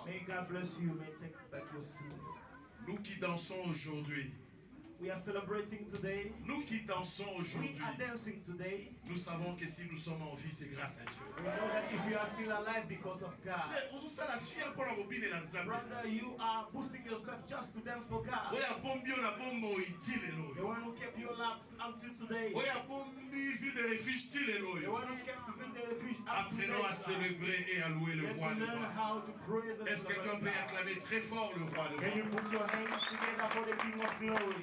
May God bless you. May take back your seat. Nous qui dansons aujourd'hui, we are celebrating today. Nous qui dansons aujourd'hui, we are dancing today. Nous savons que si nous sommes en vie, c'est grâce à Dieu. We know that if you are still alive because of God. Brother, you are boosting yourself just to dance for God. The one who kept your life until today. The one who kept the refuge apprenons à célébrer et à louer le roi. Est-ce que quelqu'un peut acclamer très fort le roi de Can you put your hands together for the King of Glory?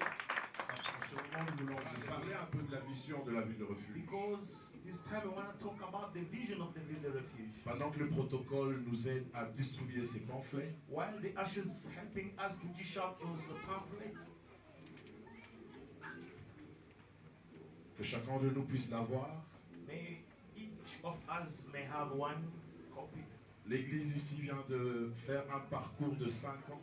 Parce qu'en ce moment, nous voulons parler un peu de la vision de la ville de refuge. Because this time we want to talk about the vision of the ville de refuge. Pendant que le protocole nous aide à distribuer ces pamphlets, while the ushers helping us to dish out those pamphlets, que chacun de nous puisse l'avoir. May each of us may have one copy. L'église ici vient de faire un parcours de 5 ans.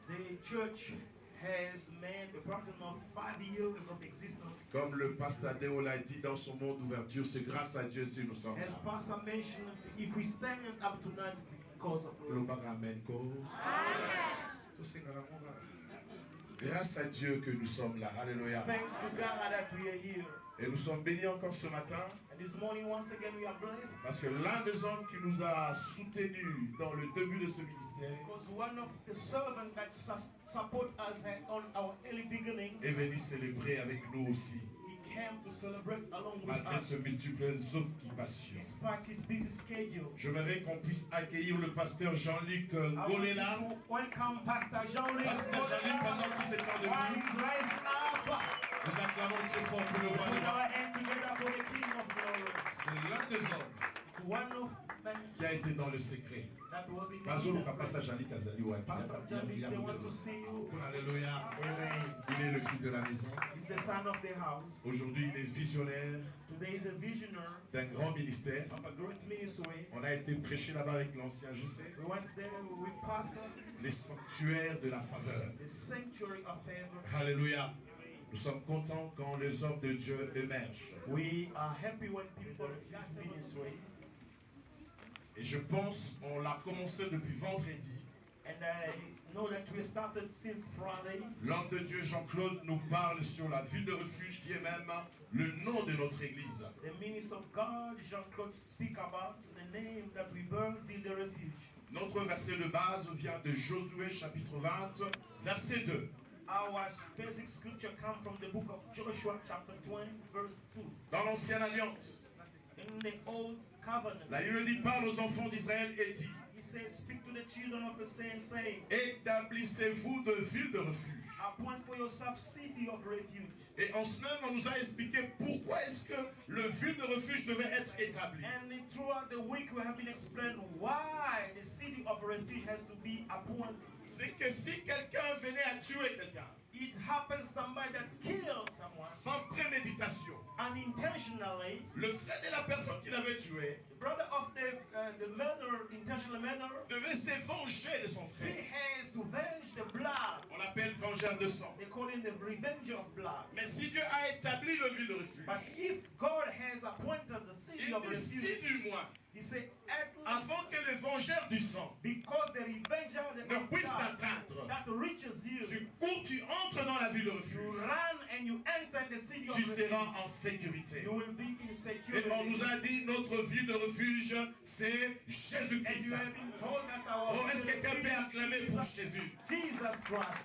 The church has made a pattern of 5 years of existence. Comme le pasteur Adéo l'a dit dans son mot d'ouverture, c'est grâce à Dieu si nous sommes là. As Pastor mentioned, if we stand up tonight because of God. Amen. Grâce à Dieu que nous sommes là. Alléluia. Thanks to God that we are here. Et nous sommes bénis encore ce matin. And this morning, once again, we are blessed. Parce que l'un des hommes qui nous a soutenus dans le début de ce ministère because one of the servants that support us on our early beginning est venu célébrer avec nous aussi. He came to celebrate along with malgré us. ce multiples occupations. Despite his busy schedule. J'aimerais qu'on puisse accueillir le pasteur Jean-Luc Ngolela. Welcome Pastor Jean-Luc. Pasteur Jean-Luc, pendant qu'il s'étend debout. Nous acclamons très fort pour le roi de la. C'est l'un des hommes qui a été dans le secret. Alléluia. Il est le fils de la maison. Aujourd'hui, il est visionnaire d'un grand ministère. On a été prêché là-bas avec l'ancien, je sais. Les sanctuaires de la faveur. Alléluia. Nous sommes contents quand les hommes de Dieu émergent. We are happy when people ministry. Et je pense, on l'a commencé depuis vendredi. And I know that we started since Friday. L'homme de Dieu Jean-Claude nous parle sur la ville de refuge qui est même le nom de notre église. The minister of God, Jean-Claude, speak about the name that we bear, Ville de Refuge. Notre verset de base vient de Josué chapitre 20, verset 2. Our basic scripture comes from the book of Joshua chapter 20, verse 2. Dans l'ancienne alliance, In the old covenant, la Bible dit parle aux enfants d'Israël et dit: he says, speak to the children of the saints, saying, établissez-vous de villes de refuge. appoint for yourself city of refuge. Et en semaine, on nous a expliqué pourquoi est-ce que le ville de refuge devait être établi. And throughout the week we have been explained why the city of refuge has to be appointed. C'est que si quelqu'un venait à tuer quelqu'un, It happens somebody that kills someone sans préméditation, unintentionally, le frère de la personne qui l'avait tué the brother of the murderer, intentional murderer, devait se venger de son he frère. has to venge the blood. On l'appelle vengeur de sang. They call him the revenger of blood. Mais si Dieu a établi le ville de refuge, But if God has appointed the city il of dit si refuge, du moins, he said, at least avant que le vengeur du sang because the revenger ne of puisse blood t'atteindre, that reaches you, tu cours, tu entres dans la ville de you refuge, run and you enter the city of tu refuge. seras en sécurité. You will be in Et security. on nous a dit notre ville de refuge, c'est And Jésus-Christ. you have been told that our Oh, est-ce que quelqu'un peut acclamer pour Jésus? Jesus Christ.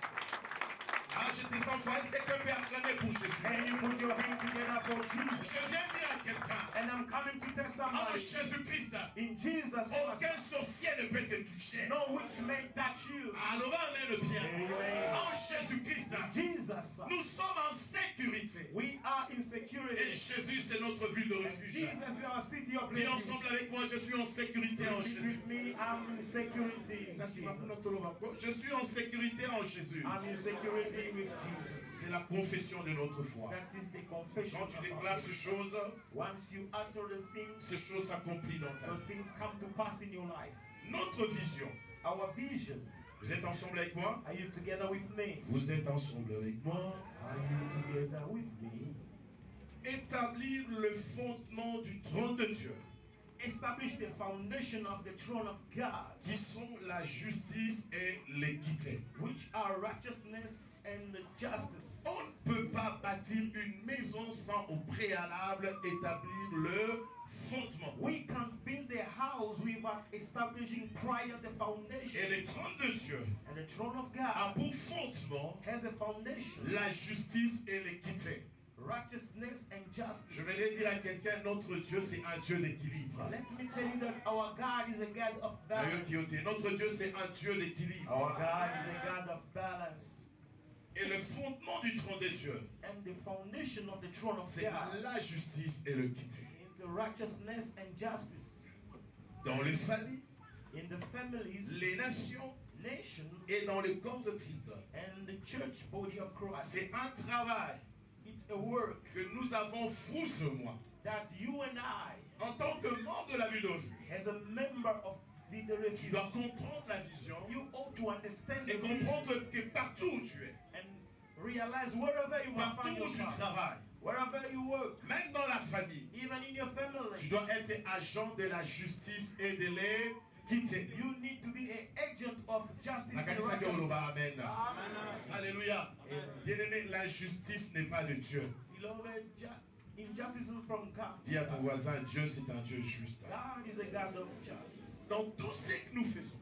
Ah, j'étais sans foi. Est-ce que quelqu'un peut acclamer pour Jésus? And you put your hand together for Jesus. Je viens dire à quelqu'un, And I'm coming to tell en somebody, Jésus-Christ, in Jesus Christ, aucun sorcier ne peut te toucher. no witch may touch you. Alors, amen bien. Amen. En Jésus-Christ, Jesus, nous sommes en sécurité. we are in Et security. Jésus, c'est notre ville de And refuge. Jesus is our city of Dis refuge. ensemble avec moi, je suis en sécurité en Repeat Jésus. with me, I'm in security in Jesus. Je suis en sécurité en Jésus. I'm in security with Jesus. C'est la confession de notre foi. That is the confession Quand tu of our déclares faith. ces choses, Once you utter these things, ces choses s'accomplissent dans ta those vie. things come to pass in your life. Notre vision. Our vision. Vous êtes ensemble avec moi? Are you together with me? Vous êtes ensemble avec moi. Are you together with me? Établir le fondement du trône de Dieu, Establish the foundation of the throne of God, qui sont la justice et l'équité. which are righteousness and justice. On ne peut pas bâtir une maison sans au préalable établir le fondement. We can't build a house without establishing prior the Et foundation. le trône de Dieu And the throne of a God pour fondement has a foundation, la justice et l'équité. righteousness and justice. Je vais dire à quelqu'un, notre Dieu c'est un Dieu d'équilibre. Let me tell you that our God is a God of balance. Notre Dieu c'est un Dieu d'équilibre. Our God is a God of balance. Et le fondement du trône de Dieu, And the foundation of the throne of c'est God la justice et l'équité. is the righteousness and justice. Dans les familles, In the families, les nations nations, et dans le corps de Christ. and the church body of Christ. C'est un travail It's a work que nous avons, vous et moi, that you and I, en tant que membre de la ville de refuge. as a member of the Tu refuge, dois comprendre la vision you ought to understand the et vision comprendre que partout où tu es, and realize wherever you might partout find où tu yourself, travailles, wherever you work, même dans la famille, even in your tu family, dois être agent de la justice et de l'équité. you need to be an agent of justice La and kanisa ke oloba righteousness. amen. Alléluia. Bien-aimé, la justice n'est pas de Dieu. Beloved, injustice is from God. Dis à ton voisin, Dieu c'est un Dieu juste. God is a God of justice. Dans tout ce que nous faisons,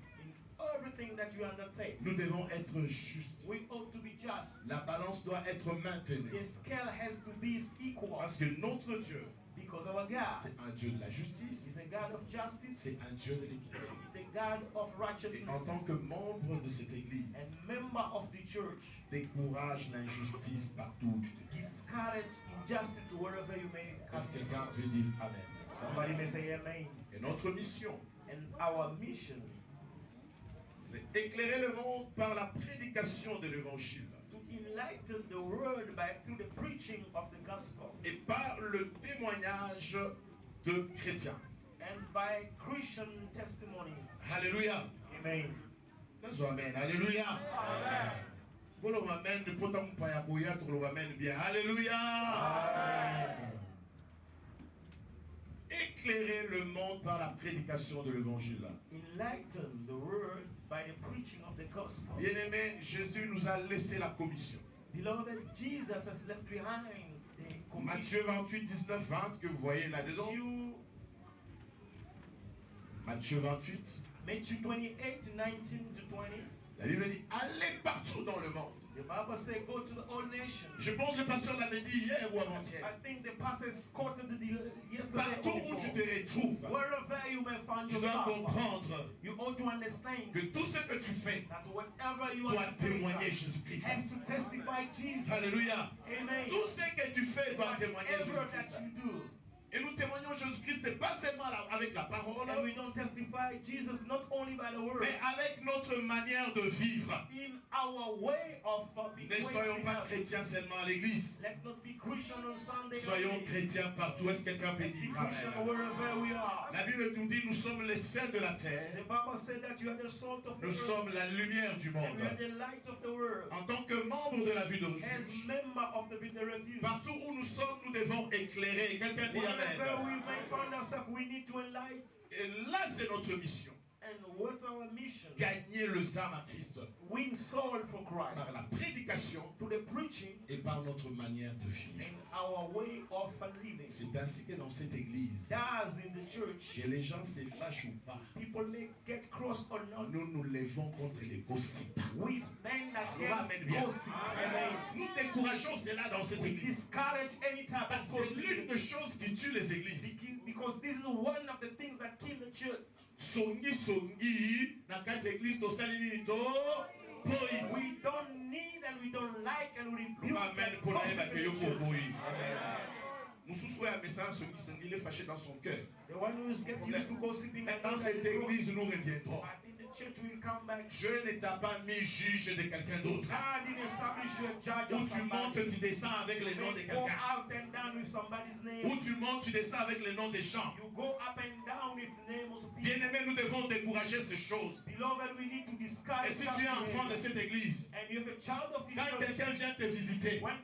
In everything that you undertake, nous devons être justes. we ought to be just. La balance doit être maintenue. The scale has to be equal Parce que notre Dieu, because our God c'est un Dieu de la is justice, a God of justice. c'est un Dieu de l'équité. It's a God of Et en righteousness. tant que membre de cette église, And member of the church, décourage l'injustice partout où tu te trouves. discourage injustice wherever you may come. Est-ce que quelqu'un peut dire Amen? Somebody may say amen. Et notre mission, And our mission c'est éclairer le monde par la prédication de l'évangile to enlighten the world by through the preaching of the gospel et par le témoignage de chrétiens. and by Christian testimonies. Alléluia. Amen. Nazo amen. Alléluia. Bolo amen. Ne pota mpaya boya to lo amen bien. Alléluia. Amen. éclairer le monde par la prédication de l'évangile. Enlighten the world by the preaching of the gospel. Bien-aimé, Jésus nous a laissé la commission. Beloved, Jesus has left behind the commission. Matthieu 28, 19, 20, que vous voyez là-dedans. Matthieu 28. Matthew 28, 19 to 20. La Bible dit, allez partout dans le monde. The Bible says, go to the whole nation. Je pense que le pasteur l'avait dit hier ou avant-hier. I think the pastor quoted yesterday. Partout où tu te retrouves, wherever you may find tu dois yourself, comprendre you ought to understand que tout ce que tu fais that whatever you doit are témoigner Jésus-Christ. has to testify Jesus. Alléluia. Amen. Tout ce que tu fais doit témoigner Whatever Jésus-Christ. that you do. Et nous témoignons Jésus-Christ pas seulement avec la parole, And we don't testify Jesus not only by the word, mais avec notre manière de vivre. in our way of being. Ne soyons pas chrétiens seulement à l'église. Let not be Christian on Sunday. Soyons chrétiens partout. Est-ce que quelqu'un peut dire Christian amen? wherever we are. La Bible nous dit nous sommes les sels de la terre. The Bible said that you are the salt of the Nous earth. sommes la lumière du And monde. you are the light of the world. En tant que membre de la vie de As refuge, member of the refuge. partout où nous sommes, nous devons éclairer. Quelqu'un dit Wherever we amen. may find ourselves, we need to enlighten. Et là, c'est notre mission. And what's our mission? Gagner les âmes à Christ Win soul for Christ. par la prédication Through the preaching et par notre manière de vivre. and our way of living. C'est ainsi que dans cette église, As in the church, que les gens se fâchent ou pas, people may get cross or not. nous nous levons contre les gossips. We stand Amen, against bien. gossip. Amen. Nous décourageons cela dans cette We église. discourage any type of C'est l'une gossip. des choses qui tue les églises. Because this is one of the things that kill the church. Songi na kati église to salini to poi. We don't need and we don't like and we rebuke Amen that pour la gossip que in yo the church. poi. Mususu ya message songi il est fâché dans son cœur. The one who is getting used to gossiping and Dans cette église nous reviendrons. but in the church will come back. Dieu ne t'a pas mis juge de quelqu'un d'autre. God didn't establish you a judge Où of tu montes, somebody. tu descends avec le nom de You go quelqu'un. out and down with somebody's name. Où tu montes, tu descends avec le nom des gens. You go up and down with the name of people. Bien-aimés, nous devons décourager ces choses. Beloved, we need to discourage Et si tu es enfant de cette église, and you have a child of this quand church, quelqu'un vient te visiter, when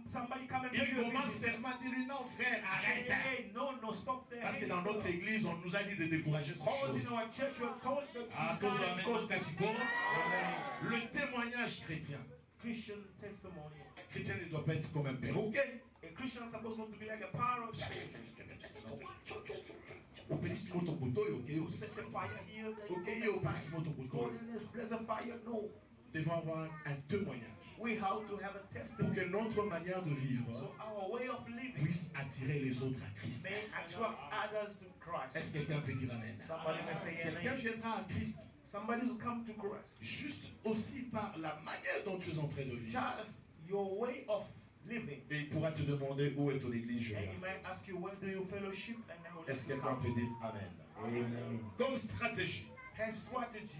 somebody come and il give you a commence visit, seulement à dire non frère, hey, arrête. hey, no, stop there. Parce que Hey, dans notre église, on nous a dit de décourager ces because choses. in our church we are told that Ah, discourage gossip. Amen. le témoignage chrétien. Christian testimony. Un chrétien ne doit pas être comme un perroquet. A Christian is supposed not to be like a parrot. Au petit moto koto, ok, Set the fire here, ok, then au go petit outside. moto Go koto. in this place of fire. No. Nous devons avoir un témoignage We have to have a pour testimony. que notre manière de So vivre our way of living puisse attirer les autres à Christ. may attract others to Christ. Est-ce que quelqu'un peut dire amen? Somebody may say Quelqu'un amen. viendra à Christ Somebody who's come to Christ. juste aussi par la manière dont tu es en train de vivre. Just your way of living. Et il pourra te demander où est ton église. Je And viens. he may ask you, where do you fellowship? And I will Est-ce que let you quelqu'un know. peut dire amen? Amen. Comme stratégie, Her strategy.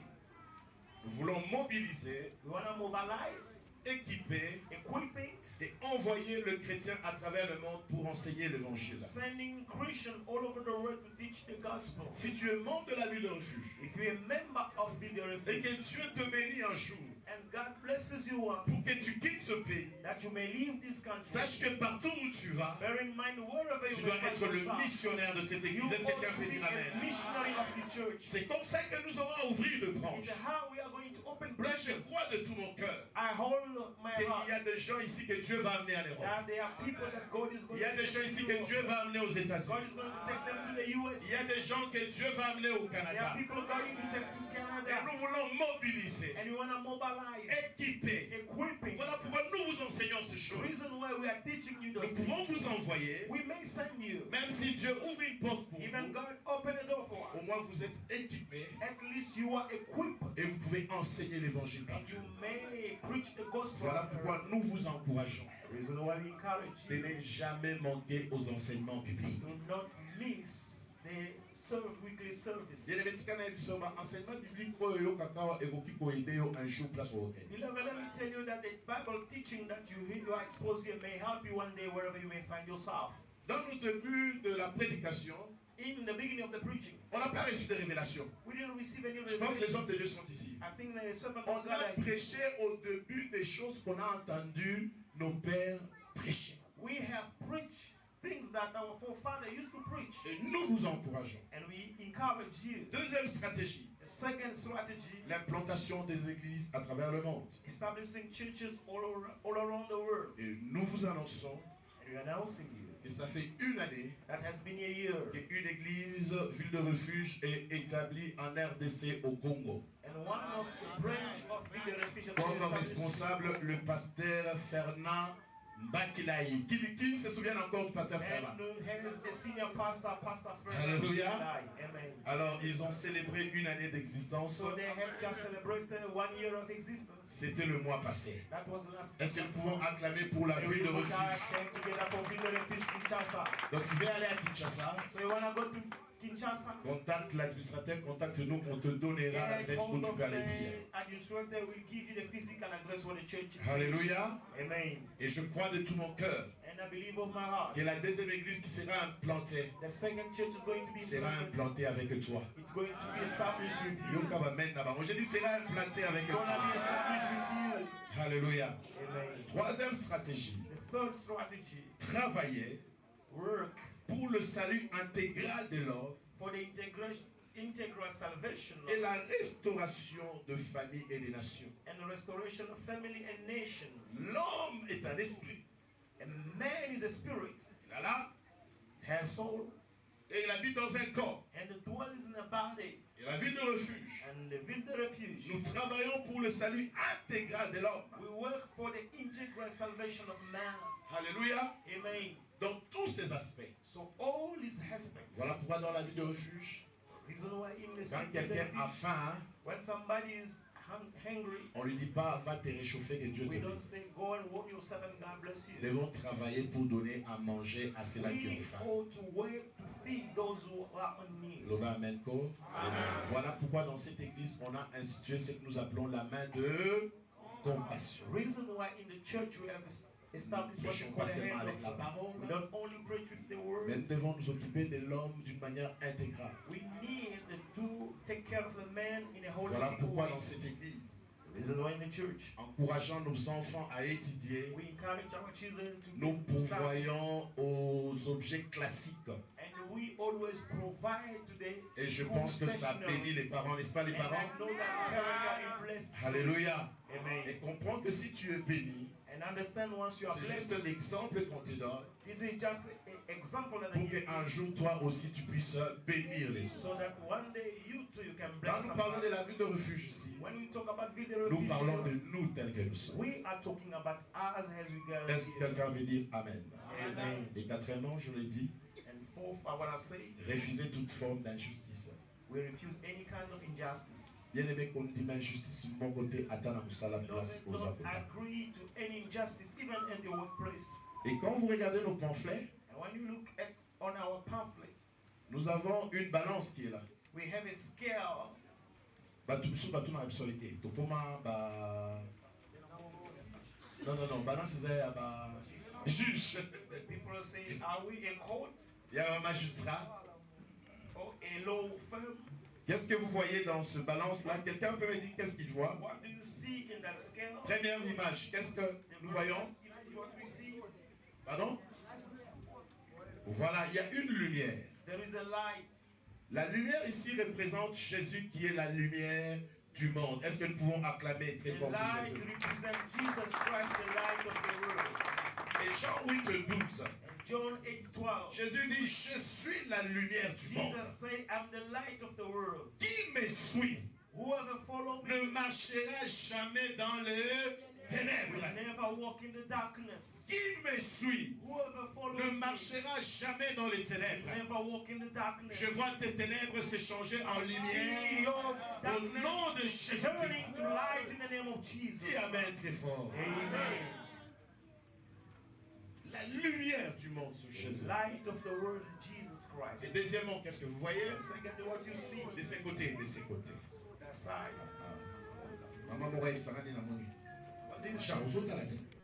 nous voulons mobiliser, We want to mobilize, équiper equipping, et envoyer le chrétien à travers le monde pour enseigner l'évangile. sending Christians all over the world to teach the gospel. Si tu es membre de la ville de refuge If you're a member of the et que refuge Dieu te bénit un jour and God blesses you pour que tu quittes ce pays, that you may leave this country, sache que partout où tu vas, bear in mind wherever tu you dois may être find le yourself, missionnaire de cette you église. Est-ce que ought quelqu'un to peut be dire a amen? missionary of the church. C'est comme ça que nous aurons à ouvrir de branches. It's how we are going to open Là, je branches. crois de tout mon cœur I hold my qu'il heart y a des gens ici que Dieu va amener à l'Europe. that there are people that God is going Il y a des gens ici que Dieu va amener aux God États-Unis. is going to take them to the US. Il y a des gens que Dieu va amener au There Canada. are people going to take to Et Canada. nous voulons mobiliser, And we want to mobilize, équiper. equipping. Voilà pourquoi nous vous enseignons ces The choses. reason why we are teaching you Nous those pouvons things, vous envoyer, we may send you. même si Dieu ouvre une porte pour Even vous, God open a door for au us. moins vous êtes équipés At least you are equipped. et vous pouvez enseigner l'évangile And partout. you may preach the gospel. Voilà pourquoi nous vous encourageons The reason why we encourage de you. ne jamais manquer aux enseignements bibliques. Do not miss the weekly service. Bien-aimé, tikana yebiso ba enseignement biblique oyo yokaka ekoki koyede yo un jour place au hôtel. Beloved, let me tell you that the Bible teaching that you are exposed here may help you one day wherever you may find yourself. Dans le début de la prédication, In the beginning of the preaching, on n'a pas reçu de révélation. we didn't receive any Je pense que les revelation. hommes de Dieu sont ici. I think the servant On of God a are here. prêché au début des choses qu'on a entendues nos pères prêcher. We have preached things that our forefathers used to preach. Et nous vous encourageons. And we encourage you. Deuxième stratégie. The second strategy. L'implantation des églises à travers le monde. Establishing churches all around the world. Et nous vous annonçons. And we are announcing you. Et ça fait une année that has been a year. qu'une église ville de refuge est établie en RDC au Congo. And one of the branch of Ville de Refuge comme responsable le pasteur Fernand Mbakilaï. Qui se souvient encore du pasteur Fernand? Alléluia. Alors ils ont célébré une année d'existence. C'était le mois passé. Est-ce que nous pouvons acclamer pour la ville de refuge? Donc tu veux aller à Kinshasa? Contacte l'administrateur, contacte-nous, on te donnera l'adresse où tu peux aller prier. Alléluia. Amen. Et je crois de tout mon cœur que la deuxième église qui sera implantée sera implantée avec toi. Je dis sera implantée avec toi. Alléluia. Troisième stratégie. Travailler pour le salut intégral de l'homme et la restauration de familles et des nations. L'homme est un esprit. Man is a spirit. Il a l'âme. Has soul. Et il habite dans un corps. And it dwells in a body. Et la ville de refuge. And the ville de refuge. Nous travaillons pour le salut intégral de l'homme. We work for the integral salvation of man. Alléluia. Amen. Dans tous ces aspects. So all these aspects. Voilà pourquoi dans la ville de refuge, quand quelqu'un a faim, when somebody is hungry, on lui dit pas va te réchauffer que Dieu te bénisse. Nous devons travailler pour donner à manger à ceux-là qui ont faim. Amen. Voilà pourquoi dans cette église on a institué ce que nous appelons la main de compassion. Nous ne prêchons pas seulement avec la parole, mais nous devons nous occuper de l'homme d'une manière intégrale. Voilà pourquoi dans cette église, encourageant nos enfants à étudier, nous pourvoyons aux objets classiques. Et je pense que ça bénit les parents, n'est-ce pas les parents? Alléluia. Et comprends que si tu es béni, c'est juste l'exemple qu'on te donne pour qu'un jour toi aussi tu puisses bénir les autres. Quand nous parlons de la ville de refuge ici, nous parlons de nous tels que nous sommes. Est-ce que quelqu'un veut dire Amen? Et quatrièmement, je le dis, refuser toute forme d'injustice. Bien aimé, qu'on dit l'injustice de mon côté, attend à la place aux avocats. Et quand vous regardez nos pamphlets, nous avons une balance qui est là. We have a scale. Non, balance c'est juge. People say, are we a court? Il y a un magistrat. Or a law firm? Qu'est-ce que vous voyez dans ce balance-là? Quelqu'un peut me dire qu'est-ce qu'il voit? What do you see in that scale? Première image, qu'est-ce que nous voyons? Pardon? Voilà, il y a une lumière. There is a light. La lumière ici représente Jésus qui est la lumière du monde. Est-ce que nous pouvons acclamer très fort pour Jésus? Et Jean 8:12. John 8:12. Jésus dit, je suis la lumière du monde. Jesus said, I'm the light of the world. Qui me suit ne marchera jamais dans les ténèbres. Never walk in the darkness. Qui me suit ne marchera jamais dans les ténèbres. Never walk in the darkness. Je vois tes ténèbres se changer en lumière au nom de Jésus. Turning to light in the name of Jesus. Dis Amen très fort. Amen. La lumière du monde, c'est Jésus. Light of the world is Jesus Christ. Et deuxièmement, qu'est-ce que vous voyez? Secondly, what you see. De ces côtés, de ces côtés. That side. Maman m'aurait dit ça va dire la nuit. Charles, vous êtes à la tête.